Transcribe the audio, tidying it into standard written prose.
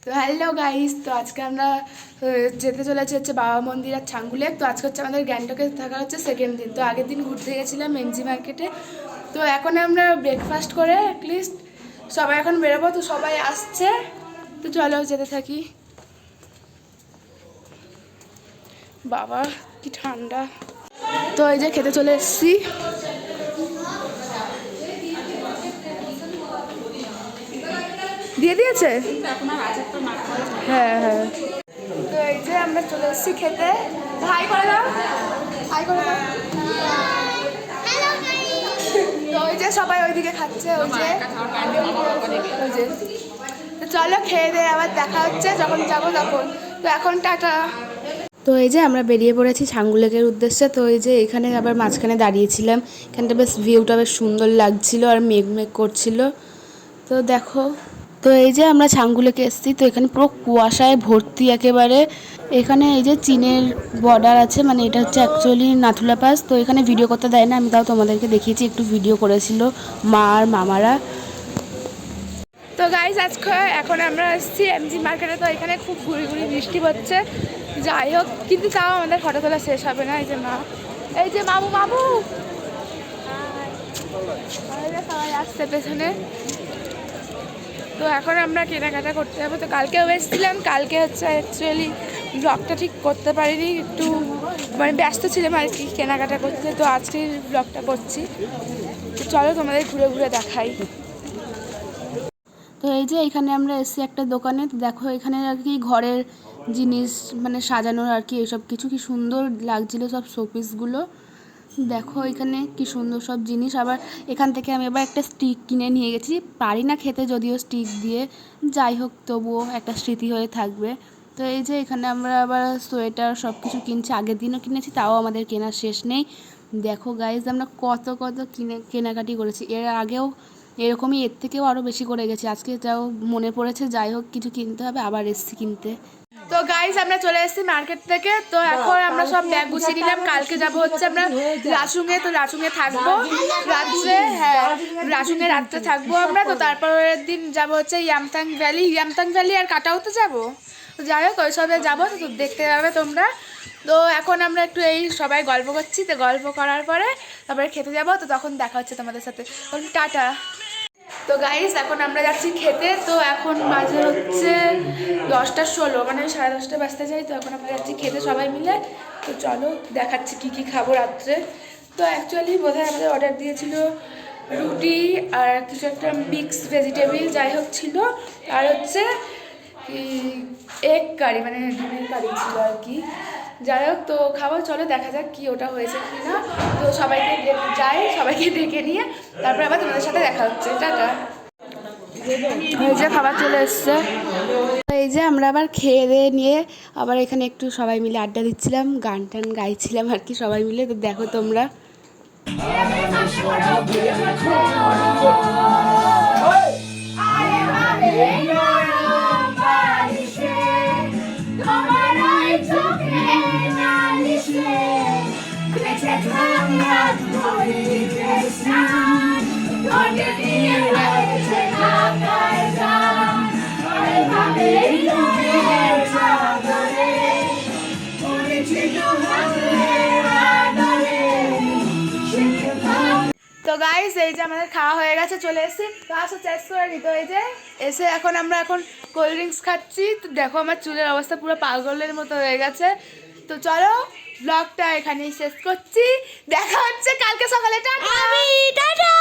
তো hello guys, তো আজকে আমরা যেতে চলেছি হচ্ছে বাবা মন্দির আর ছাঙ্গুলেক। তো আজকে হচ্ছে আমাদের গ্যাংটকে থাকা হচ্ছে সেকেন্ড দিন। তো আগের দিন ঘুরতে গেছিলাম এমজি মার্কেটে। তো এখন আমরা ব্রেকফাস্ট করে অ্যাটলিস্ট সবাই এখন বেরোবো। তো সবাই আসছে, তো চলো যেতে থাকি। বাবা কি ঠান্ডা। তো এই যে খেতে চলে এসেছি। দিয়ে দিয়েছে, হ্যাঁ হ্যাঁ। তো এই যে আমরা চলে এসেছি খেতে। হাই করে দাও, হাই করে দাও। তো ওই যে সবাই ওইদিকে খাচ্ছে, ওই যে ওই যে। তো চলো খেয়ে দিয়ে আবার দেখা হচ্ছে যখন যাবো তখন। তো এখন টাটা। তো এই যে আমরা বেরিয়ে পড়েছি ছাঙ্গুলেকের উদ্দেশ্যে। তো এই যে এখানে আবার মাঝখানে দাঁড়িয়েছিলাম, এখানটা বেশ ভিউটা বেশ সুন্দর লাগছিল আর মেঘ মেঘ করছিল। তো দেখো, তো এই যে আমরা ছাঙ্গুলেকে এসেছি। তো এখানে পুরো কুয়াশায় ভর্তি একেবারে। এখানে এই যে চীনের বর্ডার আছে, মানে এটা হচ্ছে অ্যাকচুয়ালি নাথুলা পাস। তো এখানে ভিডিও করতে দেয় না, আমি তাও তোমাদেরকে দেখিয়েছি, একটু ভিডিও করেছিল মা আর মামারা। তো গাইজ আজকে এখন আমরা এসেছি এমজি মার্কেটে। তো এখানে খুব ঘুরি ঘুরি বৃষ্টি হচ্ছে, যাই হোক, কিন্তু তাও আমাদের ফটো তোলা শেষ হবে না। এই যে মা, এই যে মামু মামু সবাই আসছে পেছনে। তো এখন আমরা কেনাকাটা করতে যাবো। তো কালকেও এসেছিলাম, কালকে হচ্ছে অ্যাকচুয়ালি ব্লগটা ঠিক করতে পারিনি, একটু মানে ব্যস্ত ছিলাম আর কি কেনাকাটা করতে। তো আজকে ব্লগটা করছি। তো চলো তোমাদের ঘুরে ঘুরে দেখাই। তো এই যে এখানে আমরা এসেছি একটা দোকানে। তো দেখো এখানে আর কি ঘরের জিনিস মানে সাজানোর আর কি, এসব কিছু কি সুন্দর লাগছিল সব শোপিসগুলো। দেখো এখানে কি সুন্দর সব জিনিস। আবার এখান থেকে আমি আবার একটা স্টিক কিনে নিয়ে গেছি, পারি না খেতে যদিও স্টিক দিয়ে, যাই হোক তবুও একটা স্মৃতি হয়ে থাকবে। তো এই যে এখানে আমরা আবার সোয়েটার সব কিছু কিনছি, আগের দিনও কিনেছি, তাও আমাদের কেনার শেষ নেই। দেখো গাইজ আমরা কত কত কেনাকাটি করেছি এর আগেও, এরকমই এর থেকেও আরও বেশি করে গেছি। আজকে যাও মনে পড়েছে, যাই হোক কিছু কিনতে হবে, আবার এসছি কিনতে। তো গাইজ আমরা চলে এসেছি মার্কেট থেকে। তো এখন আমরা সব ব্যাগ গুছিয়ে নিলাম, কালকে যাব হচ্ছে আমরা লাচুংয়ে। তো লাচুংয়ে থাকবো রাত্রে, হ্যাঁ লাচুংয়ে রাত্রে থাকবো আমরা। তো তারপরের দিন যাব হচ্ছে ইয়ামথাং ভ্যালি। ইয়ামথাং ভ্যালি আর কাটাওতে যাবো, যাই হোক ওই সবে যাবো, তো দেখতে যাবে তোমরা। তো এখন আমরা একটু এই সবাই গল্প করছি, তো গল্প করার পরে তারপরে খেতে যাবো। তো তখন দেখা হচ্ছে তোমাদের সাথে, টাটা। তো গাইস এখন আমরা যাচ্ছি খেতে। তো এখন বাজে হচ্ছে 10:16, মানে 10:30 বাজতে যাই। তো এখন আমরা যাচ্ছি খেতে সবাই মিলে। তো চলো দেখাচ্ছি কি কি খাবো রাত্রে। তো অ্যাকচুয়ালি বোধহয় আমাদের অর্ডার দিয়েছিল রুটি আর কিছু একটা মিক্স ভেজিটেবল যাই হোক ছিল, আর হচ্ছে এগ কারি মানে ডিমের কারি ছিল আর কি। যাই হোক তো খাবার চলো দেখা যাক কি ওটা হয়েছে কি না। তো সবাইকে যাই, সবাইকে ডেকে নিয়ে তারপর আবার তোমাদের সাথে দেখা হচ্ছে, টাটা। এই যে খাবার চলে এসছে। এই যে আমরা আবার খেয়ে দিয়ে নিয়ে আবার এখানে একটু সবাই মিলে আড্ডা দিচ্ছিলাম, গান টান গাইছিলাম আর কি সবাই মিলে। তো দেখো তোমরা। তো গাইস এই যে আমাদের খাওয়া হয়ে গেছে, চলে এসেছি। তো আসো চেস করে নি। তো এই যে এসে এখন আমরা কোল্ড ড্রিঙ্কস খাচ্ছি। তো দেখো আমার চুলের অবস্থা পুরো পাগলের মতো হয়ে গেছে। তো চলো ব্লগটা এখানেই শেষ করছি, দেখা হচ্ছে কালকে সকালে, টাটা।